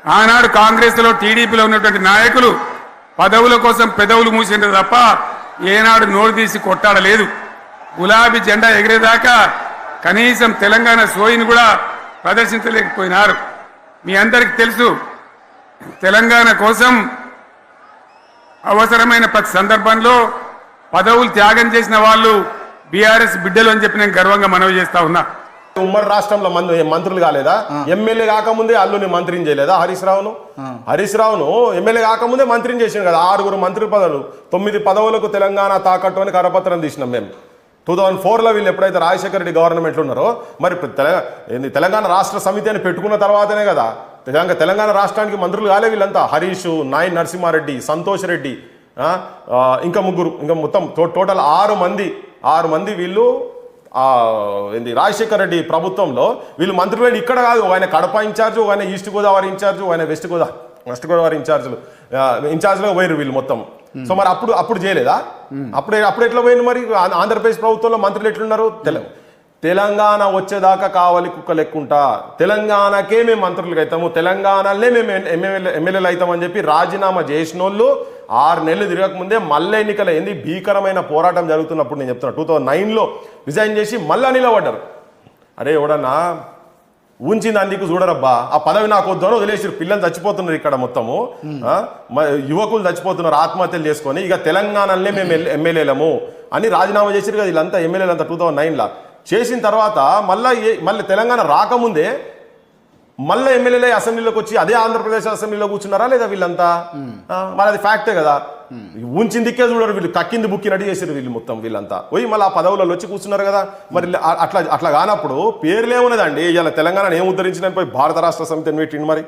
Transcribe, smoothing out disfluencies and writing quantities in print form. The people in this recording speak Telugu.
ఆనాడు కాంగ్రెస్లో టీడీపీలో ఉన్నటువంటి నాయకులు పదవుల కోసం పెదవులు మూసిండ్రు తప్ప ఏనాడు నోరు తీసి కొట్టాడలేదు. గులాబీ జెండా ఎగిరేదాకా కనీసం తెలంగాణ సోయిని కూడా ప్రదర్శించలేకపోయినారు. మీ అందరికీ తెలుసు, తెలంగాణ కోసం అవసరమైన ప్రతి సందర్భంలో పదవులు త్యాగం చేసిన వాళ్ళు బీఆర్ఎస్ బిడ్డలు అని చెప్పి నేను గర్వంగా మనవి చేస్తా ఉన్నా. ఉమ్మడి రాష్ట్రంలో మంత్రులు కాలేదా? ఎమ్మెల్యే కాకముందే అల్లుని మంత్రిని చేయలేదా? హరీష్ రావును ఎమ్మెల్యే కాకముందే మంత్రిని చేసిండు కదా. 6 మంత్రి పదవులు, 9 పదవులకు తెలంగాణ తాకట్టు అని కరపత్రం తీసినాం మేము. 2004లో వీళ్ళు ఎప్పుడైతే రాజశేఖర రెడ్డి గవర్నమెంట్లో ఉన్నారో మరి తెలంగాణ రాష్ట్ర సమితి అని పెట్టుకున్న తర్వాతనే కదా తెలంగాణ రాష్ట్రానికి మంత్రులు కాలే వీళ్ళంతా. హరీష్, నాయన్ నరసింహారెడ్డి, సంతోష్ రెడ్డి, ఇంకా 3, ఇంకా మొత్తం టోటల్ 6 మంది వీళ్ళు రాజశేఖర రెడ్డి ప్రభుత్వంలో వీళ్ళు మంత్రులు. ఇక్కడ కాదు, ఆయన కడప ఇన్ఛార్జు, ఆయన ఈస్ట్ గోదావరి ఇన్ఛార్జు, ఆయన వెస్ట్ గోదావరి ఇన్ఛార్జ్లో పోయినారు వీళ్ళు మొత్తం. సో మరి అప్పుడు చేయలేదా? అప్పుడు ఎట్లా పోయింది మరి? ఆంధ్రప్రదేశ్ ప్రభుత్వంలో మంత్రులు ఎట్లున్నారు? తెలంగాణ వచ్చేదాకా కావాలి కుక్క లెక్కుంటా, తెలంగాణకే మేము మంత్రులకు అవుతాము, తెలంగాణలో మేము ఎమ్మెల్యేలు అవుతామని చెప్పి రాజీనామా చేసిన వాళ్ళు 6 నెలలు తిరగకముందే మళ్ళీ ఎన్నికలు ఏంది భీకరమైన పోరాటం జరుగుతున్నప్పుడు నేను చెప్తున్నా 2009లో రిజైన్ చేసి మళ్ళీ నిలబడ్డారు. అరే ఎవడన్నా ఉంచింది అందుకు చూడరబ్బా, ఆ పదవి నాకు వద్దు వదిలేసి పిల్లలు చచ్చిపోతున్నారు ఇక్కడ మొత్తము, యువకులు చచ్చిపోతున్నారు ఆత్మహత్యలు చేసుకొని, ఇక తెలంగాణలోనే మేము ఎమ్మెల్యేలము అని రాజీనామా చేసారు కదా వీళ్ళంతా ఎమ్మెల్యేలు అంతా 2009లో. చేసిన తర్వాత మళ్ళీ తెలంగాణ రాకముందే మళ్ళీ ఎమ్మెల్యేలే అసెంబ్లీలోకి వచ్చి అదే ఆంధ్రప్రదేశ్ అసెంబ్లీలో కూర్చున్నారా లేదా వీళ్ళంతా? మరి అది ఫ్యాక్టే కదా. ఉంచిందిక్కే చూడరు వీళ్ళు, కక్కింది బుక్కినట్టు చేసారు వీళ్ళు మొత్తం. వీళ్ళంతా పోయి మళ్ళీ ఆ పదవులలో వచ్చి కూర్చున్నారు కదా. మరి అట్లా కానప్పుడు పేర్లేమున్నదండి. ఇలా తెలంగాణ ఏం ఉద్ధరించిన భారత రాష్ట్ర సమితిని పెట్టిండు మరి.